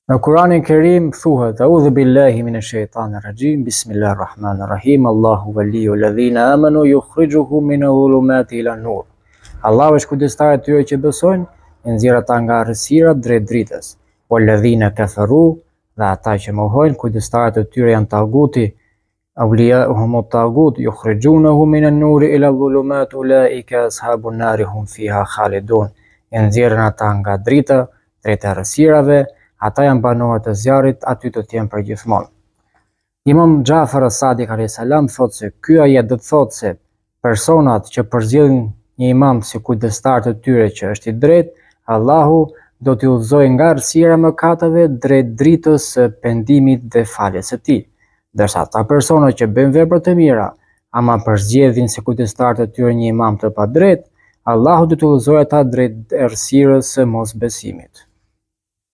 Në Kuranin Kerim thuhet: A'udhu billahi minash shaitanir rajim, bismillahir rahmanir rahim, Allahu waliyul ladhina amanu yukhrijuhum minadh dhulumati ila nur. Allahu është kujdestari i tyre që besojnë, e nxjerr ata nga errësira drejt dritës. Wal ladhina kafaru, dhe ata që mohojnë, kujdestarët e tyre janë taguti, awliya'uhum at-tagut yukhrijunahum minan nuri ila dhulumati ulaika ashabun nari hum fiha khalidun. E nxjerrin ata nga drita drejt errësirave. Ata janë banorët e zjarrit, aty do të jenë përgjithmonë. Imam Xhafar as-Sadiq alayhis salam thotë se ky ajet do të thotë se personat që përzgjedhin një imam si kujdestar të tyre që është i drejtë, Allahu do t'i udhëzojë nga errësira e mëkateve drejt dritës së pendimit dhe faljes së tij. Ndërsa ata persona që bëjnë vepra të mira, ama përzgjedhin si kujdestar të tyre një imam të padrejtë, Allahu do t'i udhëzojë ata drejt errësirës së mosbesimit.